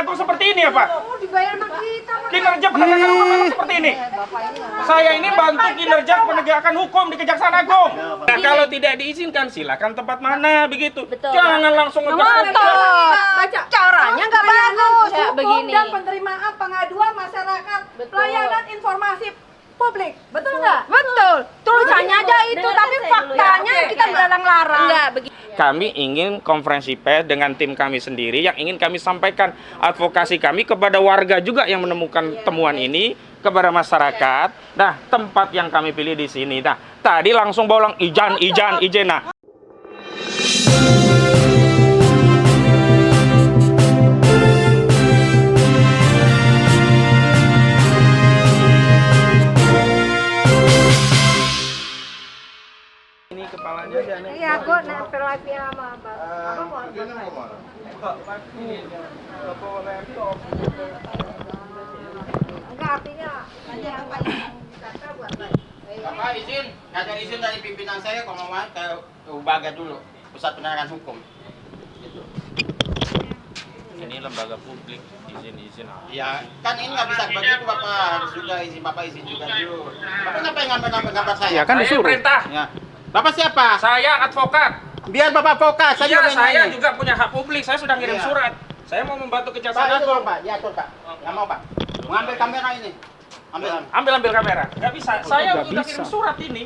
Agung seperti ini ya Pak? Oh, dibayar sama kita. Kinerja penegakan hukum memang seperti ini. Saya ini bantu kinerja penegakan hukum di Kejaksaan Agung. Nah, kalau tidak diizinkan silakan tempat mana begitu. Jangan langsung Baca caranya nggak bagus. Ya, begini. Dan penerimaan pengaduan masyarakat, pelayanan informasi publik, betul nggak? Betul. Tulisannya aja itu, tapi faktanya kita dilarang-larang. Enggak begitu. Kami ingin konferensi pers dengan tim kami sendiri yang ingin kami sampaikan advokasi kami kepada warga juga yang menemukan temuan ini kepada masyarakat. Nah, tempat yang kami pilih di sini. Nah, tadi langsung bolong izin. Nah, ini kepalanya aja nih. Iya, aku nempel lagi sama Abang. Abang mau enggak, artinya ada apa yang kata buat Bapak izin, ada izin dari pimpinan saya kalau mau ke lembaga dulu, Pusat Penegakan Hukum. Gitu. Ini lembaga publik, izin. Ya, kan ini nggak bisa begitu Bapak, harus juga izin, Bapak izin juga dulu. Bapak ngapain ngambil gambar saya? Ya kan disuruh. Perintah. Ya. Bapak siapa? Saya advokat. Biar Bapak fokus, Saya juga punya hak publik. Saya sudah ngirim Iya. surat. Saya mau membantu Pak, Kejaksaan itu Agung. Pak, diatur Pak. Nggak mau Pak. Ngambil kamera ini. Ambil. Ambil kamera. Nggak bisa. Saya sudah kirim surat ini.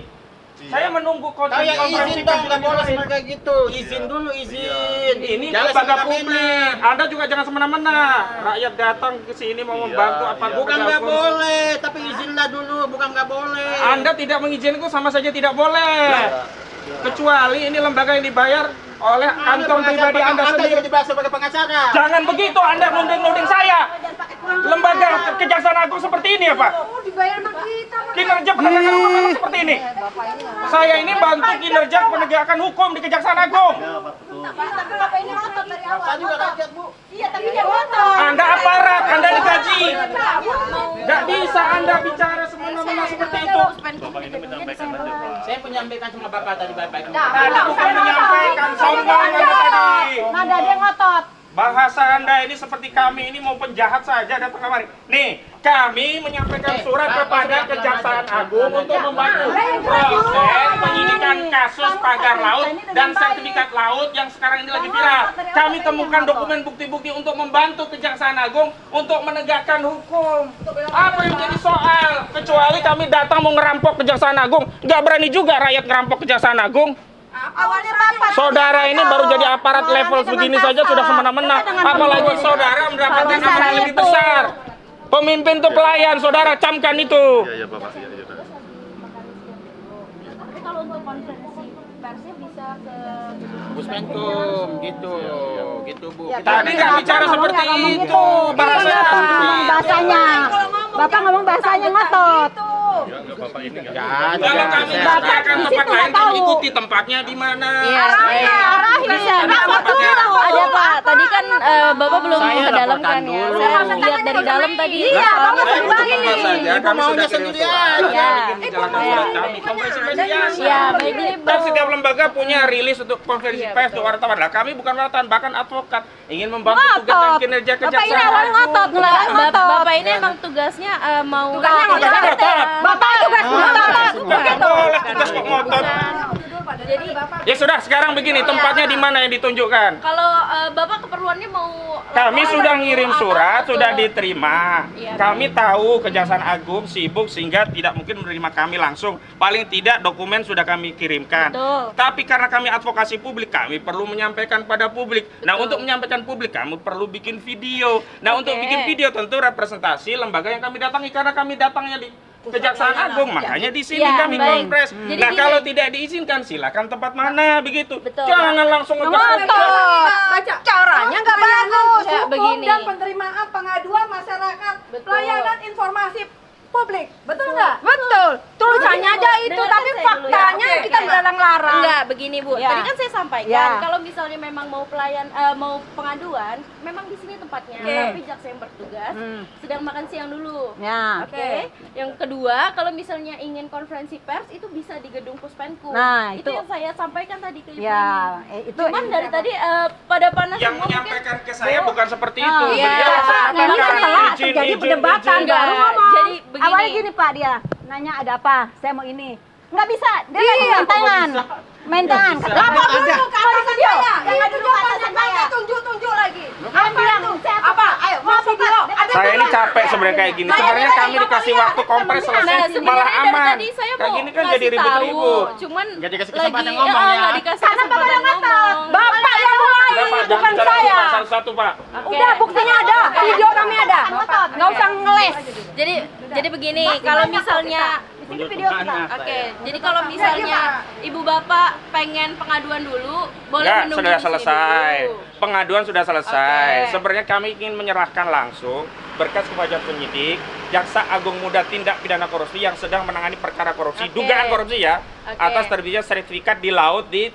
Saya menunggu Kayak konferensi izin pers dong, nggak boleh dimulai. kayak gitu. Izin dulu, izin. Ini Jangan lembaga semena-mena. publik. Anda juga jangan semena-mena. Rakyat datang ke sini mau membantu apa Bukan nggak boleh, tapi izinlah dulu, bukan nggak boleh. Anda tidak mengizinkan sama saja tidak boleh. Kecuali ini lembaga yang dibayar oleh kantong pribadi Anda sendiri. Anda dibayar sebagai pengacara. Jangan begitu, Anda nuding saya. Lembaga Kejaksaan Agung seperti ini ya Pak? Oh, dibayar sama kita. Kinerja penegakan hukum memang seperti ini. Saya ini bantu kinerja penegakan hukum di Kejaksaan Agung. Tapi Bapak ini ngotot dari awal. Saya juga rakyat, Bu. Iya, tapi dia ngotot. Anda aparat, Anda digaji. Nggak bisa Anda bicara semena-mena seperti itu. Saya menyampaikan sama Bapak tadi baik-baik. Anda bukan menyampaikan, sombong Anda tadi. Nada dia ngotot. Bahasa Anda ini seperti kami ini mau penjahat saja datang kemari. Nih, kami menyampaikan surat kepada Kejaksaan Agung untuk membantu proses penyidikan kasus pagar laut dan sertifikat laut yang sekarang ini lagi viral. Kami temukan dokumen bukti-bukti untuk membantu Kejaksaan Agung untuk menegakkan hukum. Apa yang jadi soal? Kecuali kami datang mau ngerampok Kejaksaan Agung, nggak berani juga rakyat ngerampok Kejaksaan Agung. Awalnya Bapak. Saudara ini baru jadi aparat level begini saja sudah semena-mena. Apalagi saudara mendapatkan amanah yang lebih besar. Pemimpin itu pelayan, saudara camkan itu. Iya Bapak, iya. Tapi kalau untuk konferensi persnya bisa ke Puspenkum gitu, gitu Bu. Tadi nggak bicara seperti itu. Bahasa Bahasanya. Bapak ngomong bahasanya ngotot. Enggak Bapak ini enggak. Kalau kami mengatakan tempat lain, kami ikuti tempatnya di mana. Ada Pak, tadi kan Bapak belum ke dalam kan ya. Saya lihat dari dalam tadi. Iya, Bapak Saya berbagi. itu tempat saja, kami sudah kirim sendiri surat. aja. Kami menjalankan surat kami. Konferensi pers biasa. Ya, baik ini Dan setiap lembaga punya rilis untuk konferensi pers untuk wartawan. Nah, kami bukan wartawan, bahkan advokat ingin membantu tugas dan kinerja Kejaksaan Agung. Bapak ini emang tugasnya mau Bapak tugas ngotot. Nggak boleh tugas kok ngotot. Jadi Ya sudah, sekarang begini, tempatnya di mana yang ditunjukkan? kalau Bapak keperluannya mau Kami sudah ngirim surat, sudah diterima. Iya. Kami tahu Kejaksaan Agung sibuk sehingga tidak mungkin menerima kami langsung. Paling tidak dokumen sudah kami kirimkan. Betul. Tapi karena kami advokasi publik, kami perlu menyampaikan pada publik. Nah, untuk menyampaikan publik, kami perlu bikin video. Nah, untuk bikin video tentu representasi lembaga yang kami datangi karena kami datangnya di Kejaksaan Agung, makanya di sini Ya, kami baik. kompres. Jadi Nah, gini. kalau tidak diizinkan silakan tempat mana begitu. Betul. Jangan langsung Ngotot. Baca caranya nggak bagus. Ya, begini. Dan penerimaan pengaduan masyarakat, pelayanan informasi publik. Betul nggak? Betul. Tulisannya aja itu, tapi faktanya kita dilarang-larang. Enggak, begini Bu. Ya. Tadi kan saya sampaikan Ya. kalau misalnya memang mau mau pengaduan, memang di sini tempatnya. Oke. Tapi jaksa yang bertugas sedang makan siang dulu. Ya. Oke. Yang kedua, kalau misalnya ingin konferensi pers itu bisa di gedung Puspenkum. Nah, itu itu- yang saya sampaikan tadi ke Ibu. Ya, itu Cuman dari tadi pada panas Yang semua mungkin. menyampaikan ke saya bukan seperti itu. iya. Beliau Memang mengatakan setelah izin, terjadi izin, perdebatan izin. baru ngomong. Jadi begini. Awalnya gini Pak, dia nanya ada apa, saya mau ini. Nggak bisa, dia main tangan. Main tangan. Lapor dulu ke atasan saya. Jangan dulu ke atasan saya. Tunjuk-tunjuk lagi. Apa itu? Apa? Ayo, mau video. Saya ini capek sebenarnya kayak gini. Sebenarnya kami dikasih waktu kompres Nah, selesai malah sebenarnya dari aman. tadi saya Kayak mau gini kan ngasih jadi ribut-ribut. tahu, cuman Nggak dikasih lagi kesempatan ngomong ya. nggak dikasih Karena Bapak kesempatan yang ngatur. ngomong. Bapak yang mulai, Udah, Pak, jangan bukan bicara dulu, saya. Pak, satu-satu, Pak. Oke. Udah, buktinya ada. Video kami ada. Nggak usah ngeles. Jadi begini, kalau misalnya Video kita. Oke, jadi kalau misalnya ibu bapak pengen pengaduan dulu, boleh Enggak, menunggu sudah di sini selesai. dulu. Pengaduan sudah selesai. Oke. Sebenarnya kami ingin menyerahkan langsung berkas kepada penyidik, Jaksa Agung Muda Tindak Pidana Korupsi yang sedang menangani perkara korupsi, Oke. dugaan korupsi ya, Oke. atas terbitnya sertifikat di laut di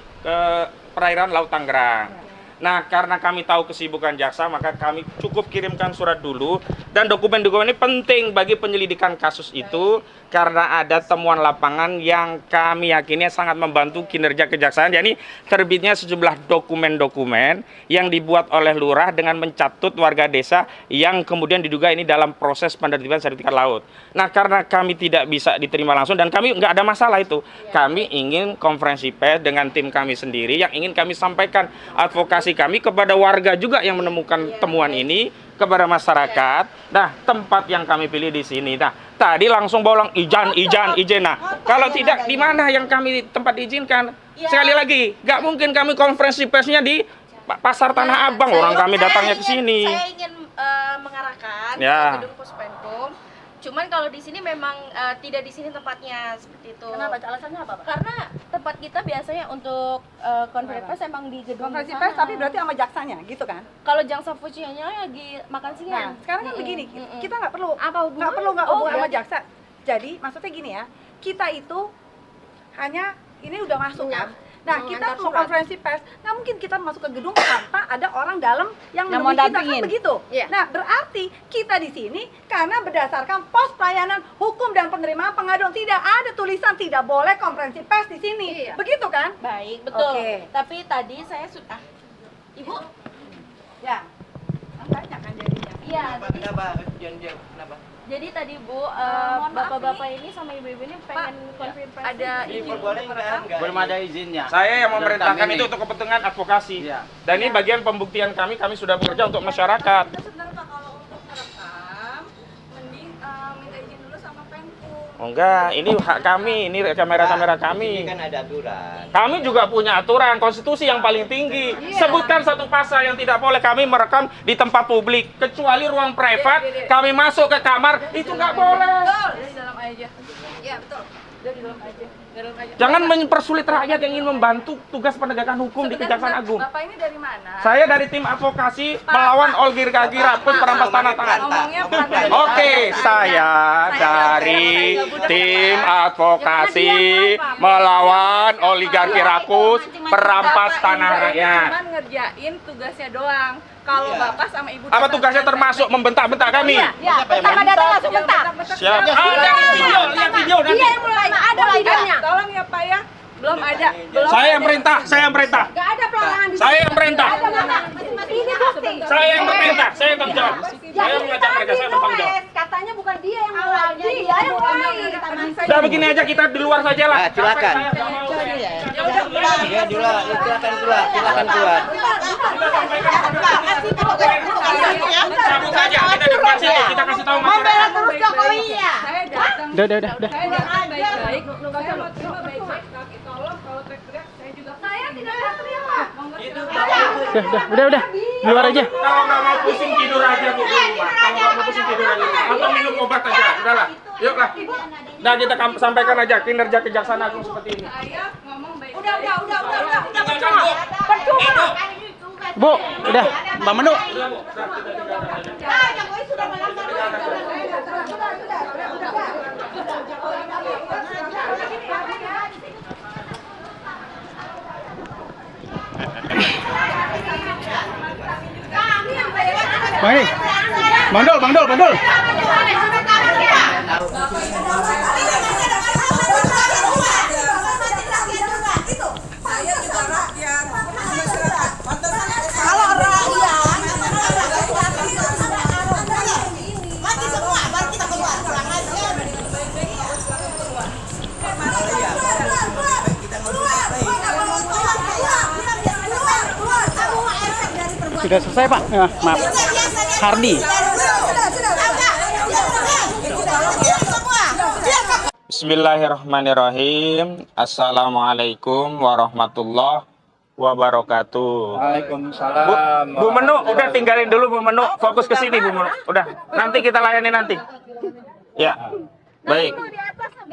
perairan Laut Tangerang. Nah, karena kami tahu kesibukan jaksa, maka kami cukup kirimkan surat dulu. Dan dokumen-dokumen ini penting bagi penyelidikan kasus itu, karena ada temuan lapangan yang kami yakini sangat membantu kinerja kejaksaan. Jadi terbitnya sejumlah dokumen-dokumen yang dibuat oleh lurah dengan mencatut warga desa yang kemudian diduga ini dalam proses penertiban sertifikat laut. Nah, karena kami tidak bisa diterima langsung dan kami nggak ada masalah itu, kami ingin konferensi pers dengan tim kami sendiri yang ingin kami sampaikan advokasi kami kepada warga juga yang menemukan temuan ini, kepada masyarakat. Nah, tempat yang kami pilih di sini. Nah, tadi langsung bolong izin. Nah, kalau tidak di mana yang kami tempat diizinkan? Sekali lagi, nggak mungkin kami konferensi persnya di Pasar Tanah Abang. Orang kami datangnya ke sini. Saya ingin mengarahkan Ya. ke gedung Puspenkum. Cuman kalau di sini memang tidak di sini tempatnya seperti itu. Kenapa? Alasannya apa, Pak? Karena tempat kita biasanya untuk konferensi pers emang di gedung Konferensi sana. pers tapi berarti sama jaksanya, gitu kan? Kalau jaksa fusinya lagi makan siang. Nah, sekarang kan begini, kita nggak perlu Apa hubungannya? nggak perlu Oh, hubungan sama berarti- jaksa. Jadi maksudnya gini ya, kita itu hanya ini udah masuk kan. Nah, kita Mengantar mau surat. konferensi pers, nggak mungkin kita masuk ke gedung tanpa ada orang dalam yang mau menemui kita, kan dampingin. begitu. Iya. Nah, berarti kita di sini karena berdasarkan pos pelayanan hukum dan penerimaan pengaduan, tidak ada tulisan tidak boleh konferensi pers di sini. Iya. Begitu kan? Baik, betul. Oke. Tapi tadi saya sudah Ibu? Ya. Makanya kan jadinya. Iya. Kenapa? Kenapa? Jadi tadi Bu, mohon maaf bapak-bapak ini sama ibu-ibu ini pengen konferensi pers. ada di sini. Diperbolehkan nggak? Belum ada izinnya. Saya yang memerintahkan Kami itu nih. untuk kepentingan advokasi. Iya. Dan ini bagian pembuktian kami sudah bekerja untuk masyarakat. Kita sebenarnya kalau untuk merekam, mending minta izin dulu sama Penkum. Oh, enggak, ini hak kami, ini kamera-kamera Ini kami. kan ada aturan. Kami juga punya aturan konstitusi yang paling tinggi. Sebutkan satu pasal yang tidak boleh kami merekam di tempat publik, kecuali ruang privat. Kami masuk ke kamar itu nggak boleh. Betul. Di dalam aja. Iya, betul. Udah di dalam aja. Di dalam aja. Jangan mempersulit rakyat yang ingin membantu tugas penegakan hukum di Kejaksaan Agung. Bapak ini dari mana? Saya dari tim advokasi melawan oligaki rapot perampas tanah tangan. Ngomongnya pelan-pelan. Oke, saya dari tim advokasi melawan oligarki rakus perampas tanah rakyat. Cuma ngerjain tugasnya doang. Kalau Bapak sama Ibu Apa tugasnya termasuk membentak-bentak kami? Ya, pertama datang langsung bentak. Siap. Ada video, lihat video nanti. Dia yang mulai. Ada videonya. Tolong ya, Pak ya. Belum ada. Belum. Saya yang perintah, saya yang perintah. Gak ada pelarangan di Saya yang perintah. Ini bukti. Saya yang berperintah, saya yang tanggung jawab. Saya mengajak mereka, saya bertanggung jawab. Katanya bukan dia yang mulai. Dia yang mulai. Udah begini aja kita di luar saja lah. Nah, silakan. Saya nggak mau. Ya, silakan keluar. Silakan keluar. Cabut saja, kita di depan situ, kita kasih tahu masyarakat. Terus Jokowi ya. Udah. Baik-baik. Saya mau terima baik-baik. Tapi tolong kalau teriak-teriak saya juga. Saya tidak teriak, Pak. Udah. Luar aja. Kalau nggak mau pusing tidur aja Bu di rumah. Kalau nggak mau pusing tidur aja. Atau minum obat aja. Udahlah. Yuklah. Nah kita sampaikan aja kinerja Kejaksaan Agung seperti ini. Saya ngomong baik. Udah. Tinggalkan Bu. Percuma. Bu, udah. Mbak Menu. Udah, Bu. Udah, kita tinggalkan aja. Jokowi sudah melanggar. Sudah. Bang ini. Bang Dol, Bang Dol, Bang Dol. Sudah selesai, Pak. Ya, maaf. Hardi. Bismillahirrahmanirrahim. Assalamualaikum warahmatullahi wabarakatuh. Waalaikumsalam. Bu Menu, udah tinggalin dulu Bu Menu. Fokus ke sini Bu Menu. Udah, nanti kita layani nanti. Ya. Baik.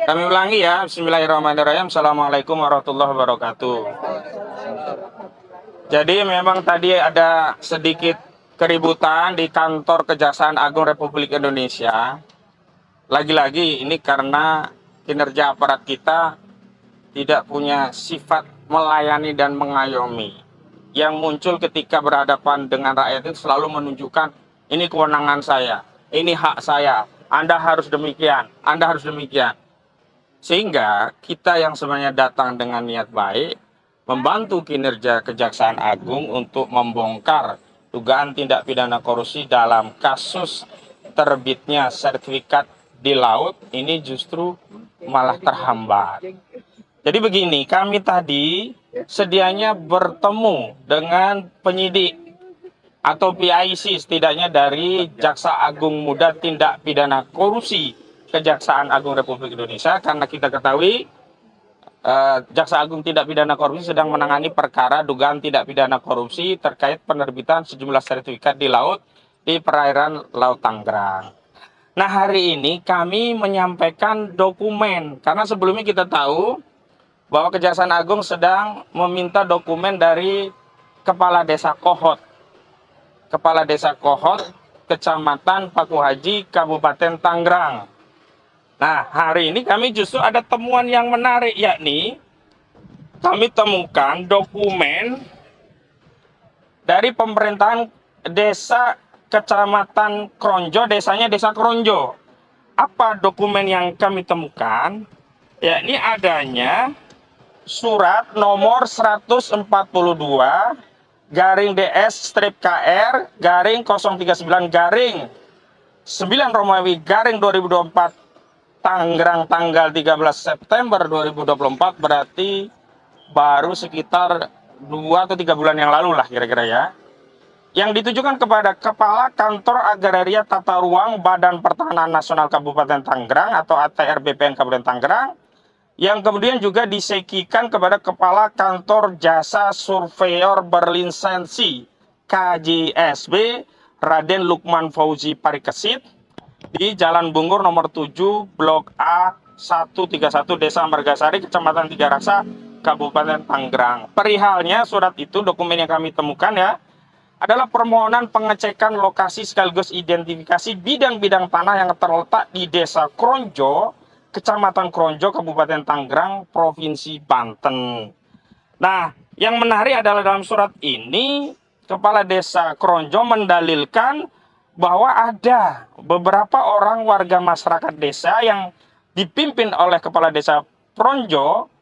Kami ulangi ya. Bismillahirrahmanirrahim. Assalamualaikum warahmatullahi wabarakatuh. Jadi memang tadi ada sedikit keributan di kantor Kejaksaan Agung Republik Indonesia. Lagi-lagi ini karena kinerja aparat kita tidak punya sifat melayani dan mengayomi. Yang muncul ketika berhadapan dengan rakyat itu selalu menunjukkan ini kewenangan saya, ini hak saya, Anda harus demikian, Anda harus demikian. Sehingga kita yang sebenarnya datang dengan niat baik, membantu kinerja Kejaksaan Agung untuk membongkar dugaan tindak pidana korupsi dalam kasus terbitnya sertifikat di laut, ini justru malah terhambat. Jadi begini, kami tadi sedianya bertemu dengan penyidik atau PIC setidaknya dari Jaksa Agung Muda Tindak Pidana Korupsi Kejaksaan Agung Republik Indonesia, karena kita ketahui Jaksa Agung Tindak Pidana Korupsi sedang menangani perkara dugaan tindak pidana korupsi terkait penerbitan sejumlah sertifikat di laut di perairan Laut Tangerang. Nah, hari ini kami menyampaikan dokumen karena sebelumnya kita tahu bahwa Kejaksaan Agung sedang meminta dokumen dari Kepala Desa Kohot. Kepala Desa Kohot, Kecamatan Paku Haji, Kabupaten Tangerang. Nah, hari ini kami justru ada temuan yang menarik, yakni kami temukan dokumen dari pemerintahan desa Kecamatan Kronjo, desanya Desa Kronjo. Apa dokumen yang kami temukan? Yakni adanya surat nomor 142 garing DS strip KR garing 039 garing 9 Romawi garing 2024 Tangerang tanggal 13 September 2024, berarti baru sekitar 2 atau 3 bulan yang lalu lah kira-kira ya. Yang ditujukan kepada Kepala Kantor Agraria Tata Ruang Badan Pertanahan Nasional Kabupaten Tangerang atau ATR BPN Kabupaten Tangerang, yang kemudian juga disekikan kepada Kepala Kantor Jasa Surveyor Berlisensi KJSB Raden Lukman Fauzi Parikesit di Jalan Bungur nomor 7 Blok A 131 Desa Margasari Kecamatan Tiga Raksa Kabupaten Tangerang. Perihalnya surat itu, dokumen yang kami temukan ya, adalah permohonan pengecekan lokasi sekaligus identifikasi bidang-bidang tanah yang terletak di Desa Kronjo, Kecamatan Kronjo, Kabupaten Tangerang, Provinsi Banten. Nah, yang menarik adalah dalam surat ini Kepala Desa Kronjo mendalilkan bahwa ada beberapa orang warga masyarakat desa yang dipimpin oleh Kepala Desa Kronjo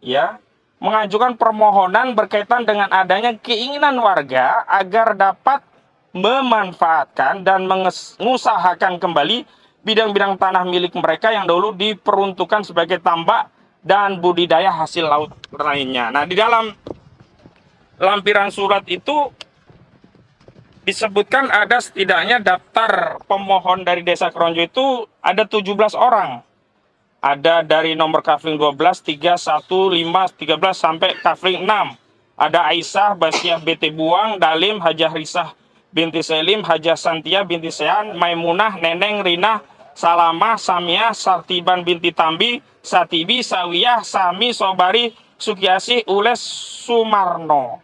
ya, mengajukan permohonan berkaitan dengan adanya keinginan warga agar dapat memanfaatkan dan mengusahakan kembali bidang-bidang tanah milik mereka yang dahulu diperuntukkan sebagai tambak dan budidaya hasil laut lainnya. Nah, di dalam lampiran surat itu disebutkan ada setidaknya daftar pemohon dari Desa Kronjo itu ada 17 orang. Ada dari nomor kafling 12, 3, 1, 5, 13 sampai kafling 6. Ada Aisyah, Basiah BT Buang, Dalim, Hajah Risah binti Selim, Hajah Santia binti Sean, Maimunah, Neneng, Rina, Salamah, Samiah, Sartiban binti Tambi, Satibi, Sawiyah, Sami, Sobari, Sukiasi, Ules, Sumarno.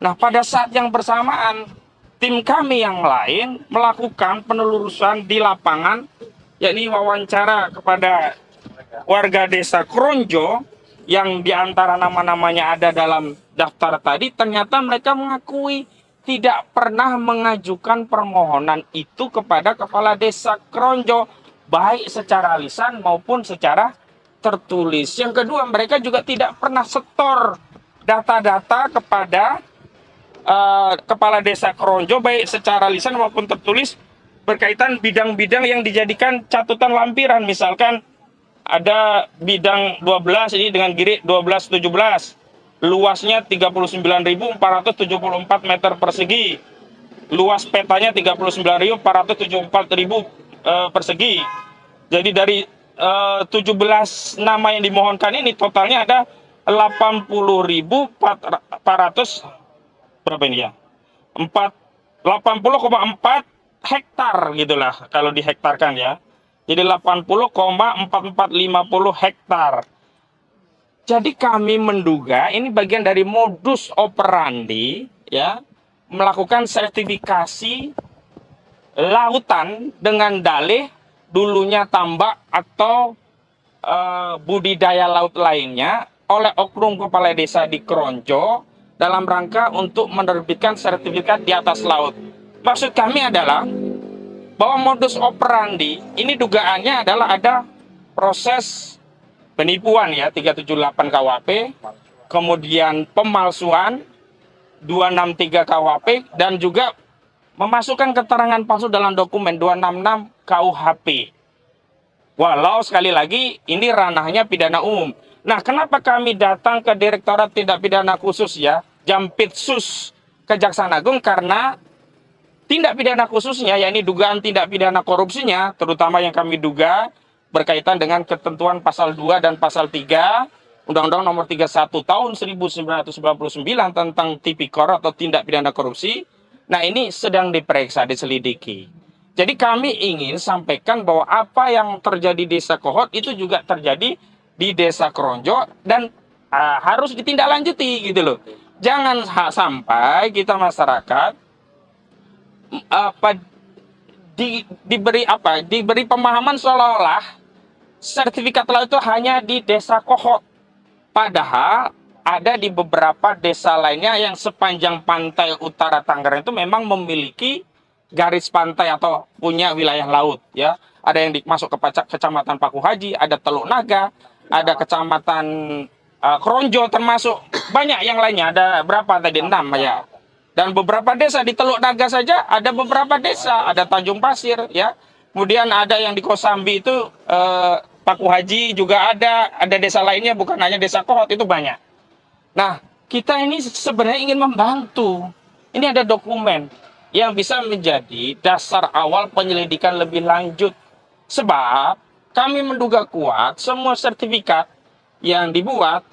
Nah, pada saat yang bersamaan tim kami yang lain melakukan penelusuran di lapangan, yakni wawancara kepada warga Desa Kronjo yang diantara nama-namanya ada dalam daftar tadi. Ternyata mereka mengakui tidak pernah mengajukan permohonan itu kepada Kepala Desa Kronjo, baik secara lisan maupun secara tertulis. Yang kedua, mereka juga tidak pernah setor data-data kepada Kepala Desa Kronjo, baik secara lisan maupun tertulis, berkaitan bidang-bidang yang dijadikan catatan lampiran. Misalkan ada bidang 12 ini dengan giri 1217, luasnya 39.474 meter persegi, luas petanya 39.474 persegi. Jadi dari 17 nama yang dimohonkan ini totalnya ada 80.400 berapa ini ya? 80,4 hektar gitulah kalau dihektarkan ya. Jadi 80,4450 hektar. Jadi kami menduga ini bagian dari modus operandi ya, melakukan sertifikasi lautan dengan dalih dulunya tambak atau budidaya laut lainnya oleh oknum kepala desa di Kronjo dalam rangka untuk menerbitkan sertifikat di atas laut. Maksud kami adalah bahwa modus operandi ini dugaannya adalah ada proses penipuan ya 378 KWP, kemudian pemalsuan 263 KWP, dan juga memasukkan keterangan palsu dalam dokumen 266 KUHP. Walau sekali lagi ini ranahnya pidana umum. Nah, kenapa kami datang ke Direktorat Tindak Pidana Khusus ya, Jampitsus Kejaksaan Agung? Karena tindak pidana khususnya, yakni dugaan tindak pidana korupsinya, terutama yang kami duga berkaitan dengan ketentuan pasal 2 dan pasal 3 Undang-Undang Nomor 31 Tahun 1999 tentang tipikor atau tindak pidana korupsi. Nah, ini sedang diperiksa, diselidiki. Jadi kami ingin sampaikan bahwa apa yang terjadi di Desa Kohot itu juga terjadi di Desa Kronjo dan harus ditindaklanjuti gitu loh. Jangan sampai kita masyarakat diberi pemahaman seolah-olah sertifikat laut itu hanya di Desa Kohot. Padahal ada di beberapa desa lainnya yang sepanjang pantai utara Tangerang itu memang memiliki garis pantai atau punya wilayah laut ya. Ada yang masuk ke Kecamatan Paku Haji, ada Teluk Naga, ada Kecamatan Kronjo termasuk, banyak yang lainnya, ada berapa tadi, 6 ya. Dan beberapa desa di Teluk Naga saja ada beberapa desa, ada Tanjung Pasir ya. Kemudian ada yang di Kosambi itu Paku Haji juga ada desa lainnya, bukan hanya Desa Kohot, itu banyak. Nah, kita ini sebenarnya ingin membantu. Ini ada dokumen yang bisa menjadi dasar awal penyelidikan lebih lanjut. Sebab kami menduga kuat semua sertifikat yang dibuat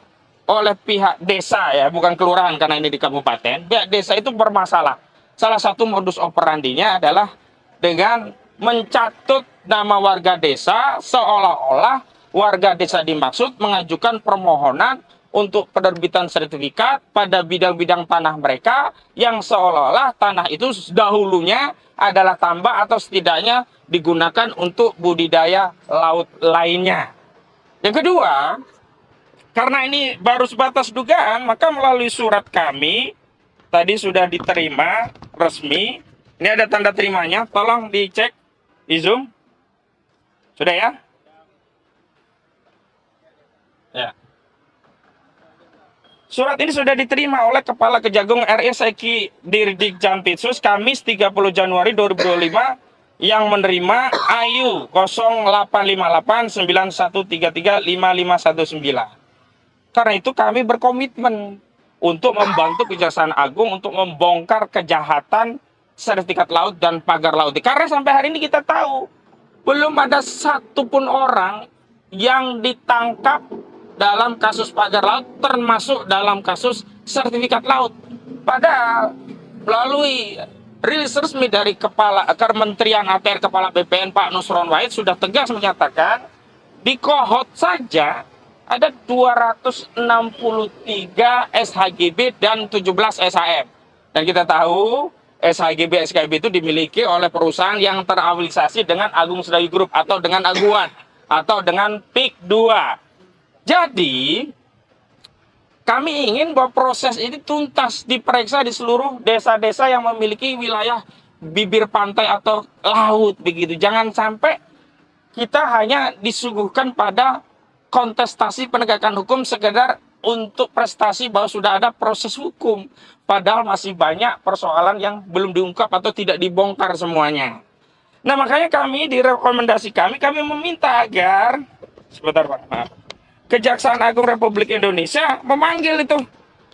oleh pihak desa ya, bukan kelurahan karena ini di kabupaten, pihak desa itu bermasalah. Salah satu modus operandinya adalah dengan mencatut nama warga desa seolah-olah warga desa dimaksud mengajukan permohonan untuk penerbitan sertifikat pada bidang-bidang tanah mereka yang seolah-olah tanah itu dahulunya adalah tambak atau setidaknya digunakan untuk budidaya laut lainnya. Yang kedua, karena ini baru sebatas dugaan, maka melalui surat kami tadi sudah diterima resmi. Ini ada tanda terimanya, tolong dicek di Zoom. Sudah ya? Ya. Surat ini sudah diterima oleh Kepala Kejagung RI Seki Dirdik Jampitsus Kamis 30 Januari 2025 yang menerima AYU 085891335519. Karena itu kami berkomitmen untuk membantu Kejaksaan Agung untuk membongkar kejahatan sertifikat laut dan pagar laut. Karena sampai hari ini kita tahu belum ada satupun orang yang ditangkap dalam kasus pagar laut termasuk dalam kasus sertifikat laut. Padahal melalui rilis resmi dari Kementerian ATR Kepala BPN Pak Nusron Wahid sudah tegas menyatakan di Kohot saja ada 263 SHGB dan 17 SHM. Dan kita tahu SHGB SKB itu dimiliki oleh perusahaan yang terafiliasi dengan Agung Sedayu Group atau dengan Aguan atau dengan PIK 2. Jadi Kami ingin bahwa proses ini tuntas diperiksa di seluruh desa-desa yang memiliki wilayah bibir pantai atau laut begitu. Jangan sampai kita hanya disuguhkan pada kontestasi penegakan hukum sekedar untuk prestasi bahwa sudah ada proses hukum. Padahal masih banyak persoalan yang belum diungkap atau tidak dibongkar semuanya. Nah, makanya kami di rekomendasi kami meminta agar, sebentar Pak, maaf. Kejaksaan Agung Republik Indonesia memanggil itu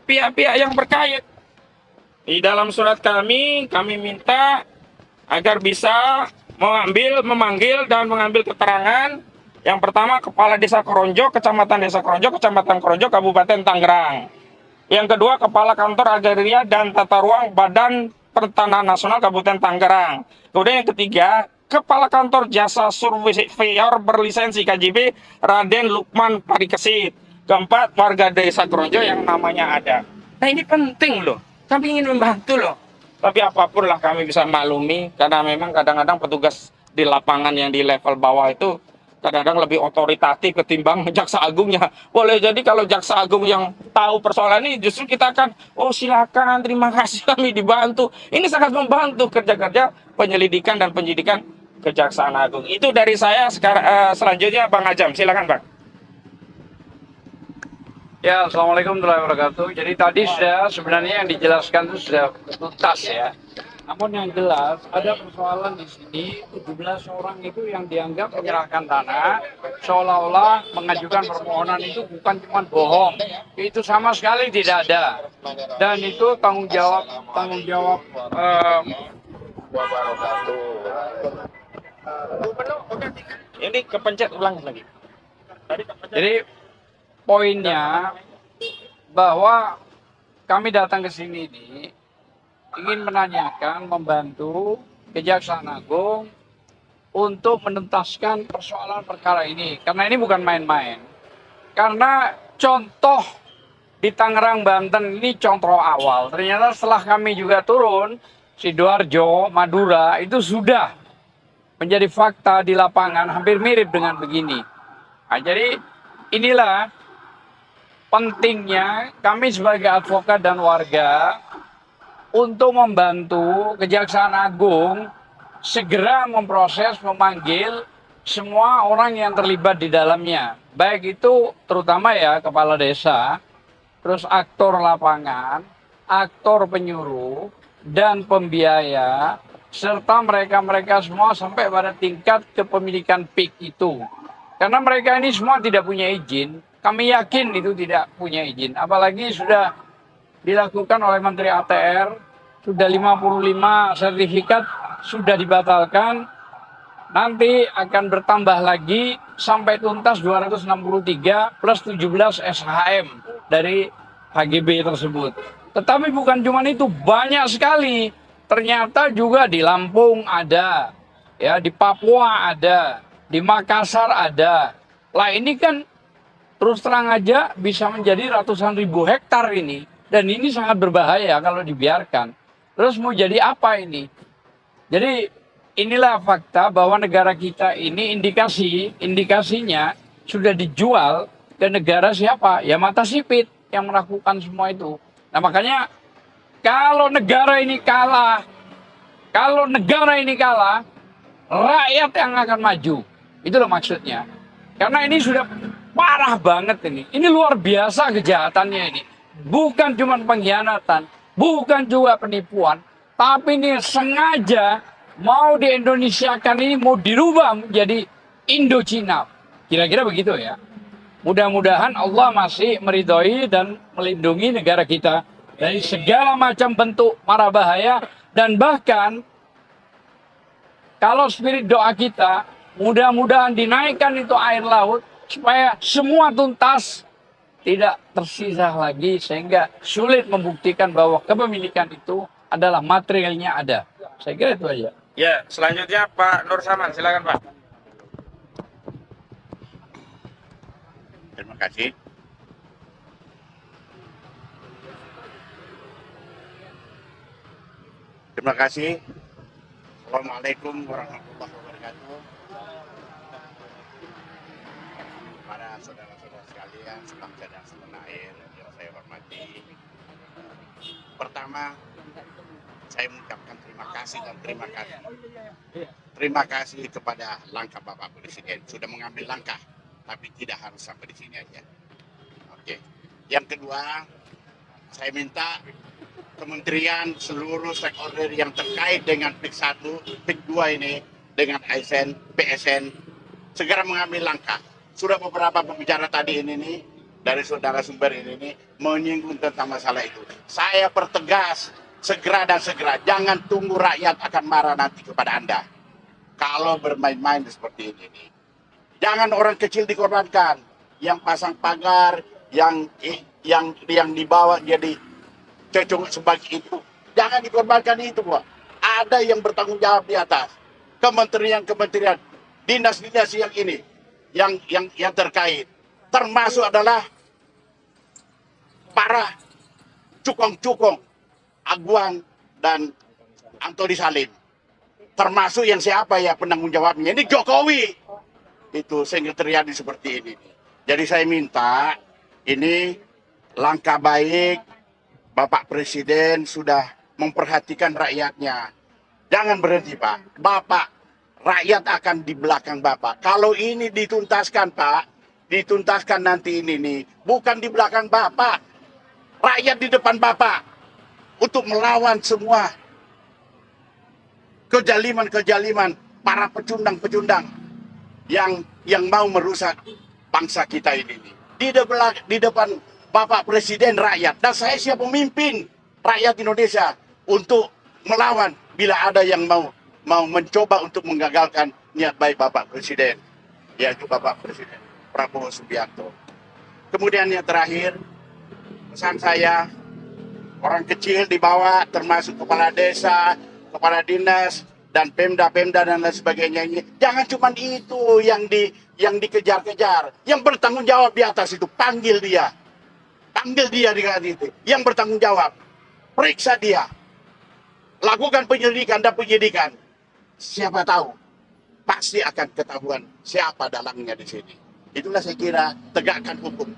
pihak-pihak yang berkait. Di dalam surat kami minta agar bisa memanggil dan mengambil keterangan. Yang pertama, Kepala Desa Kronjo, Kecamatan Desa Kronjo, Kecamatan Kronjo, Kabupaten Tangerang. Yang kedua, Kepala Kantor Agraria dan Tata Ruang Badan Pertanahan Nasional Kabupaten Tangerang. Kemudian yang ketiga, Kepala Kantor Jasa Surveyor Berlisensi KJB Raden Lukman Parikesit. Keempat, warga Desa Kronjo yang namanya ada. Nah, ini penting loh. Kami ingin membantu loh. Tapi apapun lah kami bisa maklumi, karena memang kadang-kadang petugas di lapangan yang di level bawah itu kadang-kadang lebih otoritatif ketimbang Jaksa Agungnya. Boleh jadi kalau Jaksa Agung yang tahu persoalan ini, justru kita akan, oh silakan, terima kasih kami dibantu. Ini sangat membantu kerja-kerja penyelidikan dan penyidikan Kejaksaan Agung. Itu dari saya. Sekarang selanjutnya Bang Ajam, silakan Bang. Ya, Assalamualaikum warahmatullahi wabarakatuh. Jadi tadi sebenarnya yang dijelaskan itu sudah tuntas ya. Namun yang jelas ada persoalan di sini, 17 orang itu yang dianggap menyerahkan tanah seolah-olah mengajukan permohonan itu bukan cuma bohong. Itu sama sekali tidak ada. Dan itu tanggung jawab Ini kepencet ulang lagi. Jadi poinnya bahwa kami datang ke sini ini ingin menanyakan, membantu Kejaksaan Agung untuk menuntaskan persoalan perkara ini. Karena ini bukan main-main. Karena contoh di Tangerang, Banten ini contoh awal. Ternyata setelah kami juga turun, Sidoarjo, Madura itu sudah menjadi fakta di lapangan hampir mirip dengan begini. Nah, jadi inilah pentingnya kami sebagai advokat dan warga untuk membantu Kejaksaan Agung segera memproses, memanggil semua orang yang terlibat di dalamnya. Baik itu terutama ya kepala desa, terus aktor lapangan, aktor penyuluh, dan pembiaya, serta mereka-mereka semua sampai pada tingkat kepemilikan PIK itu. Karena mereka ini semua tidak punya izin, kami yakin itu tidak punya izin. Apalagi sudah dilakukan oleh Menteri ATR, sudah 55 sertifikat sudah dibatalkan, nanti akan bertambah lagi sampai tuntas 263 plus 17 SHM dari HGB tersebut. Tetapi bukan cuma itu, banyak sekali. Ternyata juga di Lampung ada, ya di Papua ada, di Makassar ada. Lah ini kan terus terang aja bisa menjadi ratusan ribu hektar ini. Dan ini sangat berbahaya kalau dibiarkan. Terus mau jadi apa ini? Jadi inilah fakta bahwa negara kita ini indikasinya sudah dijual ke negara siapa? Ya mata sipit yang melakukan semua itu. Nah makanya kalau negara ini kalah, rakyat yang akan maju. Itulah maksudnya. Karena ini sudah parah banget ini. Ini luar biasa kejahatannya ini. Bukan cuma pengkhianatan, bukan juga penipuan, tapi ini sengaja mau di Indonesiakan ini, mau dirubah menjadi Indochina. Kira-kira begitu ya. Mudah-mudahan Allah masih meridhoi dan melindungi negara kita dari segala macam bentuk mara bahaya. Dan bahkan kalau spirit doa kita, mudah-mudahan dinaikkan itu air laut supaya semua tuntas, tidak tersisa lagi, sehingga sulit membuktikan bahwa kepemilikan itu adalah materialnya ada. Saya kira itu aja. Ya, selanjutnya Pak Nur Saman, silakan Pak. Terima kasih. Terima kasih. Assalamualaikum warahmatullahi wabarakatuh. Para saudara-saudara sekalian, sebangsa dan setanah air, saya hormati. Pertama, saya mengucapkan terima kasih dan terima kasih. Terima kasih kepada langkah Bapak Presiden sudah mengambil langkah, tapi tidak harus sampai di sini aja. Oke. Yang kedua, saya minta kementerian seluruh stakeholder yang terkait dengan PIK 1, PIK 2 ini dengan ASN, PSN segera mengambil langkah. Sudah beberapa pembicara tadi ini nih dari saudara sumber ini menyinggung tentang masalah itu. Saya pertegas segera dan segera, jangan tunggu rakyat akan marah nanti kepada Anda. Kalau bermain-main seperti ini nih. Jangan orang kecil dikorbankan, yang pasang pagar, yang dibawa jadi cocok sebagai itu. Jangan dikorbankan itu, Pak. Ada yang bertanggung jawab di atas. Kementerian-kementerian, dinas-dinas yang ini, yang terkait. Termasuk adalah para cukong-cukong, Aguan dan Antoni Salim. Termasuk yang siapa ya penanggung jawabnya? Ini Jokowi. Itu sekretariat seperti ini. Jadi saya minta, ini langkah baik, Bapak Presiden sudah memperhatikan rakyatnya. Jangan berhenti, Pak. Bapak, rakyat akan di belakang Bapak. Kalau ini dituntaskan, Pak, dituntaskan nanti ini nih, bukan di belakang Bapak. Rakyat di depan Bapak untuk melawan semua kejaliman-kejaliman para pecundang-pecundang yang mau merusak bangsa kita ini. Di depan Bapak Presiden rakyat, dan saya siap memimpin rakyat Indonesia untuk melawan bila ada yang mau mencoba untuk menggagalkan niat baik Bapak Presiden, yaitu Bapak Presiden Prabowo Subianto. Kemudian yang terakhir, pesan saya, orang kecil dibawa termasuk kepala desa, kepala dinas, dan pemda-pemda dan lain sebagainya ini. Jangan cuma itu yang dikejar-kejar. Yang bertanggung jawab di atas itu, panggil dia. Panggil dia di atas itu. Yang bertanggung jawab. Periksa dia. Lakukan penyelidikan dan penyidikan. Siapa tahu, pasti akan ketahuan siapa dalangnya di sini. Itulah saya kira tegakkan hukum.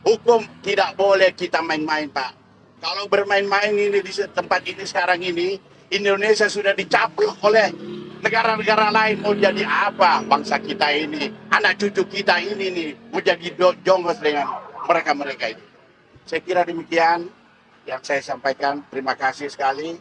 Hukum tidak boleh kita main-main, Pak. Kalau bermain-main ini di tempat ini sekarang ini, Indonesia sudah dicaplok oleh negara-negara lain. Mau jadi apa bangsa kita ini? Anak cucu kita ini nih mau jadi jonggos dengan mereka-mereka ini. Saya kira demikian yang saya sampaikan. Terima kasih sekali.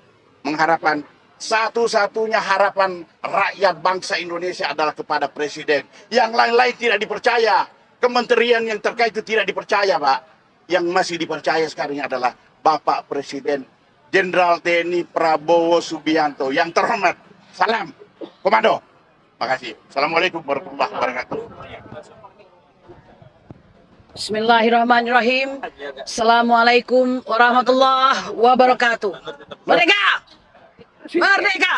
Mengharapkan satu-satunya harapan rakyat bangsa Indonesia adalah kepada Presiden. Yang lain-lain tidak dipercaya. Kementerian yang terkait itu tidak dipercaya, Pak. Yang masih dipercaya sekarang adalah Bapak Presiden Jenderal TNI Prabowo Subianto. Yang terhormat, salam, komando. Makasih. Assalamualaikum warahmatullahi wabarakatuh. Bismillahirrahmanirrahim. Assalamualaikum warahmatullahi wabarakatuh. Merdeka! Merdeka!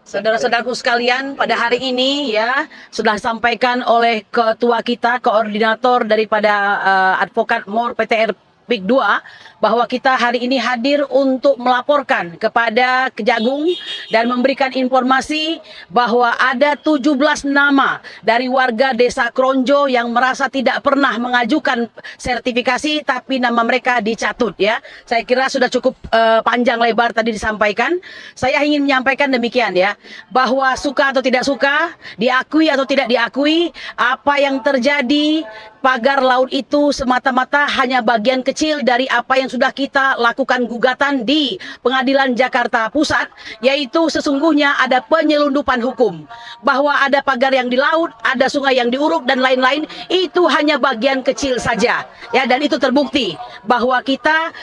Saudara-saudaraku sekalian, pada hari ini ya sudah disampaikan oleh ketua kita, koordinator daripada advokat MOR PTR PIK 2 bahwa kita hari ini hadir untuk melaporkan kepada Kejagung dan memberikan informasi bahwa ada 17 nama dari warga Desa Kronjo yang merasa tidak pernah mengajukan sertifikasi tapi nama mereka dicatut ya. Saya kira sudah cukup panjang lebar tadi disampaikan. Saya ingin menyampaikan demikian ya, bahwa suka atau tidak suka, diakui atau tidak diakui, apa yang terjadi pagar laut itu semata-mata hanya bagian kecil dari apa yang sudah kita lakukan gugatan di Pengadilan Jakarta Pusat, yaitu sesungguhnya ada penyelundupan hukum. Bahwa ada pagar yang di laut, ada sungai yang diuruk dan lain-lain, itu hanya bagian kecil saja. Ya, dan itu terbukti bahwa kita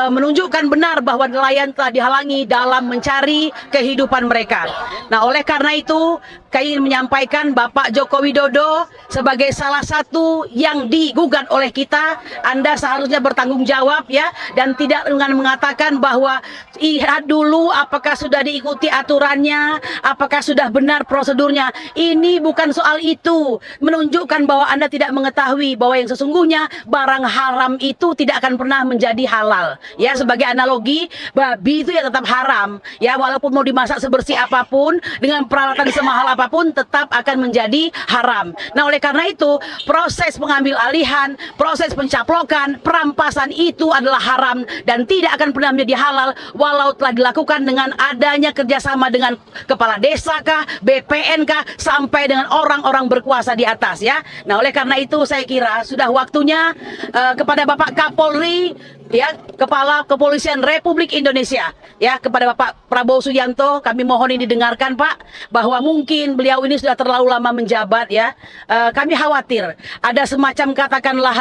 menunjukkan benar bahwa nelayan telah dihalangi dalam mencari kehidupan mereka. Nah, oleh karena itu, kami ingin menyampaikan Bapak Joko Widodo sebagai salah satu yang digugat oleh kita, Anda seharusnya bertanggung jawab ya, dan tidak dengan mengatakan bahwa lihat dulu apakah sudah diikuti aturannya, apakah sudah benar prosedur prosedurnya. Ini bukan soal itu. Menunjukkan bahwa Anda tidak mengetahui bahwa yang sesungguhnya barang haram itu tidak akan pernah menjadi halal. Ya, sebagai analogi, babi itu ya tetap haram. Ya, walaupun mau dimasak sebersih apapun, dengan peralatan semahal apapun, tetap akan menjadi haram. Nah, oleh karena itu, proses pengambil alihan, proses pencaplokan, perampasan itu adalah haram dan tidak akan pernah menjadi halal walau telah dilakukan dengan adanya kerjasama dengan kepala desa kah, BPN kah, sampai dengan orang-orang berkuasa di atas ya. Nah, oleh karena itu saya kira sudah waktunya kepada Bapak Kapolri, ya, Kepala Kepolisian Republik Indonesia, ya, kepada Bapak Prabowo Subianto, kami mohon ini didengarkan Pak, bahwa mungkin beliau ini sudah terlalu lama menjabat ya. Kami khawatir ada semacam katakanlah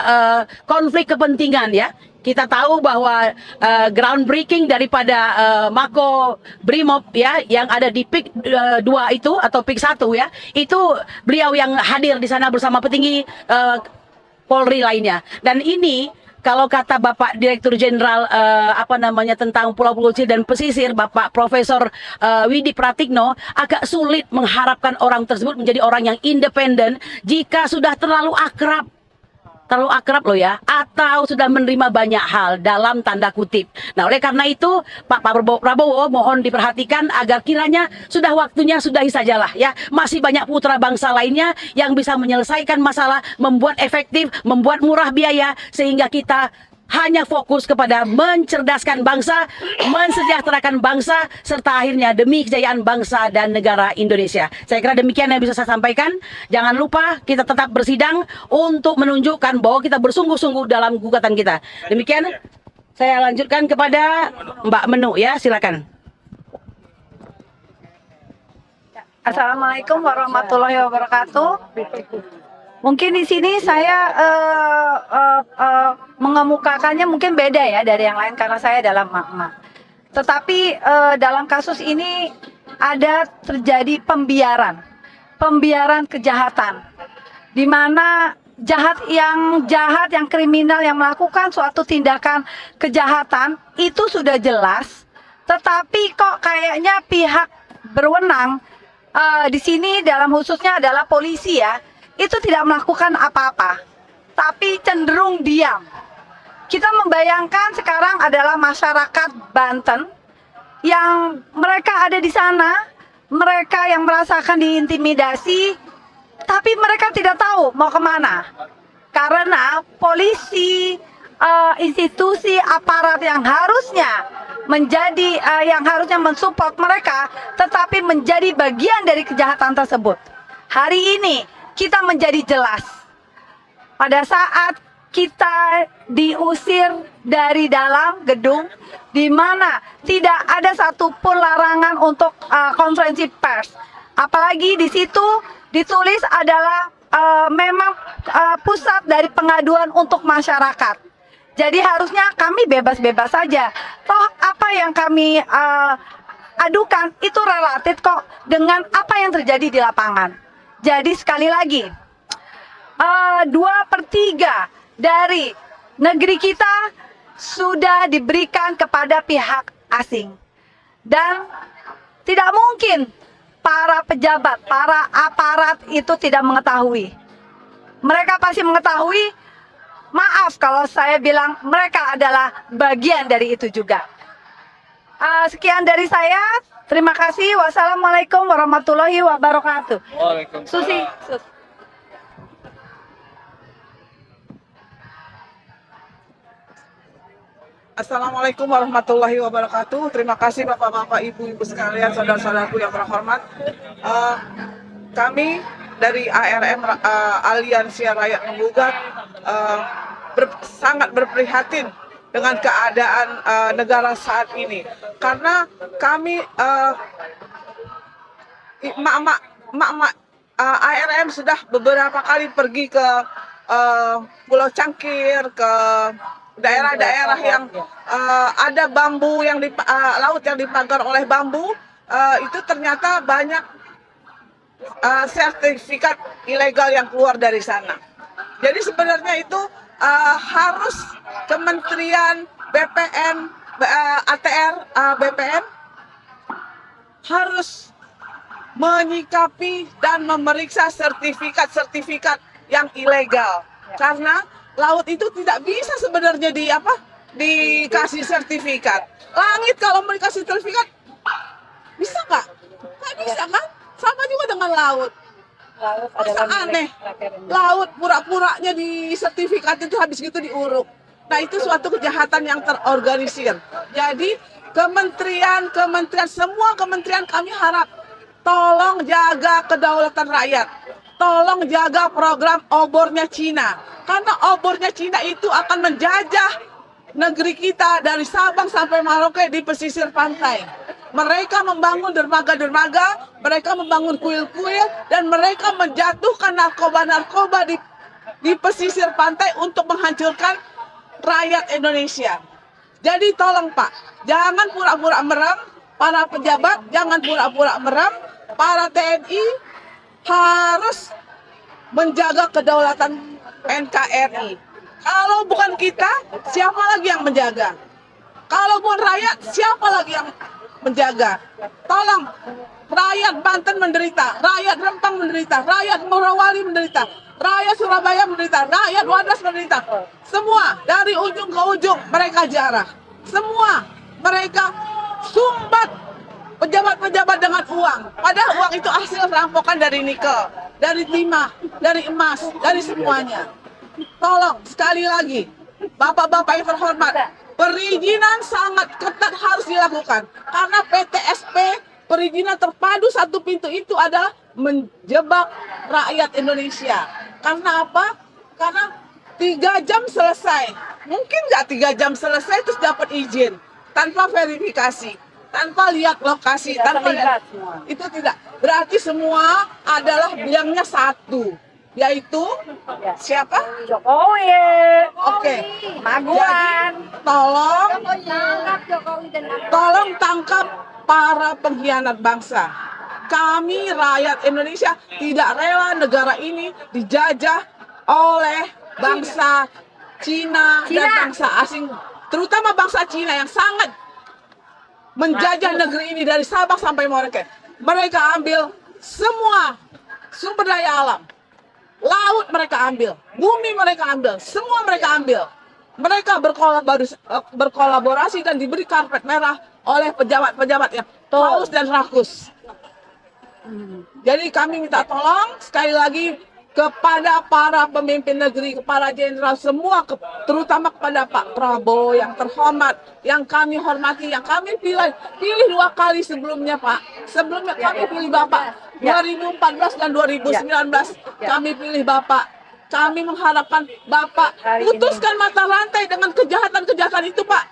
konflik kepentingan ya. Kita tahu bahwa groundbreaking daripada Mako Brimob ya yang ada di PIK 2 itu atau PIK 1 ya, itu beliau yang hadir di sana bersama petinggi Polri lainnya. Dan ini kalau kata Bapak Direktur Jenderal tentang pulau-pulau kecil dan pesisir, Bapak Profesor Widi Pratikno, agak sulit mengharapkan orang tersebut menjadi orang yang independen jika sudah terlalu akrab loh ya, atau sudah menerima banyak hal dalam tanda kutip. Nah, oleh karena itu Pak Prabowo mohon diperhatikan agar kiranya sudah waktunya sudahi sajalah ya. Masih banyak putra bangsa lainnya yang bisa menyelesaikan masalah, membuat efektif, membuat murah biaya, sehingga kita hanya fokus kepada mencerdaskan bangsa, mensejahterakan bangsa, serta akhirnya demi kejayaan bangsa dan negara Indonesia. Saya kira demikian yang bisa saya sampaikan. Jangan lupa kita tetap bersidang untuk menunjukkan bahwa kita bersungguh-sungguh dalam gugatan kita. Demikian, saya lanjutkan kepada Mbak Menu ya, silakan. Assalamualaikum warahmatullahi wabarakatuh. Mungkin di sini saya mengemukakannya mungkin beda ya dari yang lain karena saya adalah emak-emak. Tetapi dalam kasus ini ada terjadi pembiaran kejahatan, di mana yang kriminal yang melakukan suatu tindakan kejahatan itu sudah jelas, tetapi kok kayaknya pihak berwenang di sini dalam khususnya adalah polisi ya, itu tidak melakukan apa-apa, tapi cenderung diam. Kita membayangkan sekarang adalah masyarakat Banten yang mereka ada di sana, mereka yang merasakan diintimidasi, tapi mereka tidak tahu mau kemana. Karena polisi, institusi, aparat yang harusnya mensupport mereka, tetapi menjadi bagian dari kejahatan tersebut. Hari ini kita menjadi jelas pada saat kita diusir dari dalam gedung, di mana tidak ada satupun larangan untuk konferensi pers. Apalagi di situ ditulis adalah memang pusat dari pengaduan untuk masyarakat. Jadi harusnya kami bebas-bebas saja. Toh apa yang kami adukan itu relatif kok dengan apa yang terjadi di lapangan. Jadi sekali lagi, 2/3 dari negeri kita sudah diberikan kepada pihak asing. Dan tidak mungkin para pejabat, para aparat itu tidak mengetahui. Mereka pasti mengetahui, maaf kalau saya bilang mereka adalah bagian dari itu juga. Sekian dari saya. Terima kasih. Wassalamualaikum warahmatullahi wabarakatuh. Susi. Assalamualaikum warahmatullahi wabarakatuh. Terima kasih Bapak-bapak, Ibu-ibu sekalian, saudara-saudaraku yang terhormat. Kami dari ARM Aliansi Rakyat Menggugat sangat berprihatin dengan keadaan negara saat ini, karena kami emak-emak ARM sudah beberapa kali pergi ke Pulau Cangkir, ke daerah-daerah yang ada bambu yang laut yang dipagar oleh bambu, itu ternyata banyak sertifikat ilegal yang keluar dari sana. Jadi sebenarnya itu harus Kementerian BPN, ATR, BPN harus menyikapi dan memeriksa sertifikat-sertifikat yang ilegal. Karena laut itu tidak bisa sebenarnya dikasih sertifikat. Langit kalau mau dikasih sertifikat, bisa nggak? Nggak bisa kan? Sama juga dengan laut. Masa aneh, laut pura-puranya di sertifikat itu habis gitu diuruk. Nah itu suatu kejahatan yang terorganisir. Jadi kementerian, semua kementerian kami harap tolong jaga kedaulatan rakyat. Tolong jaga program obornya Cina. Karena obornya Cina itu akan menjajah negeri kita dari Sabang sampai Merauke di pesisir pantai. Mereka membangun dermaga-dermaga, mereka membangun kuil-kuil, dan mereka menjatuhkan narkoba-narkoba di pesisir pantai untuk menghancurkan rakyat Indonesia. Jadi tolong Pak, jangan pura-pura merem, para pejabat jangan pura-pura merem, para TNI harus menjaga kedaulatan NKRI. Kalau bukan kita, siapa lagi yang menjaga? Kalau bukan rakyat, siapa lagi yang menjaga? Tolong, rakyat Banten menderita, rakyat Rempang menderita, rakyat Morowali menderita, rakyat Surabaya menderita, rakyat Wadas menderita. Semua dari ujung ke ujung mereka jarah. Semua mereka sumbat pejabat-pejabat dengan uang. Padahal uang itu hasil rampokan dari nikel, dari timah, dari emas, dari semuanya. Tolong sekali lagi, Bapak-bapak yang terhormat, perizinan sangat ketat harus dilakukan. Karena PTSP, perizinan terpadu satu pintu itu adalah menjebak rakyat Indonesia. Karena apa? Karena 3 jam selesai. Mungkin nggak 3 jam selesai terus dapat izin tanpa verifikasi, tanpa lihat lokasi, tanpa lihat semua. Itu tidak. Berarti semua adalah bilangnya satu, yaitu siapa? Jokowi. Oke. Maguan. Jadi tolong tangkap para pengkhianat bangsa. Kami rakyat Indonesia tidak rela negara ini dijajah oleh bangsa Cina dan bangsa asing, terutama bangsa Cina yang sangat menjajah negeri ini dari Sabang sampai Merauke. Mereka ambil semua sumber daya alam. Laut mereka ambil, bumi mereka ambil, semua mereka ambil. Mereka berkolaborasi dan diberi karpet merah oleh pejabat-pejabat yang haus dan rakus. Jadi kami minta tolong sekali lagi kepada para pemimpin negeri, kepada jenderal semua, terutama kepada Pak Prabowo yang terhormat, yang kami hormati, yang kami pilih 2 kali sebelumnya Pak. Sebelumnya kami pilih Bapak 2014 dan 2019 kami pilih Bapak. Kami mengharapkan Bapak putuskan mata rantai dengan kejahatan-kejahatan itu Pak.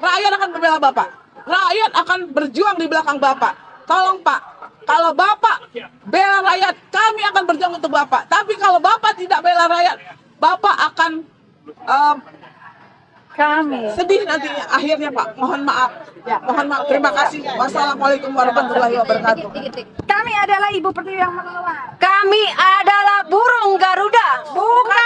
Rakyat akan membela Bapak. Rakyat akan berjuang di belakang Bapak. Tolong Pak, kalau Bapak bela rakyat, kami akan berjuang untuk Bapak. Tapi kalau Bapak tidak bela rakyat, Bapak akan sedih nantinya akhirnya Pak. Mohon maaf. Mohon maaf. Terima kasih. Wassalamualaikum warahmatullahi wabarakatuh. Kami adalah Ibu Pertiwi yang melawan. Kami adalah burung Garuda, bukan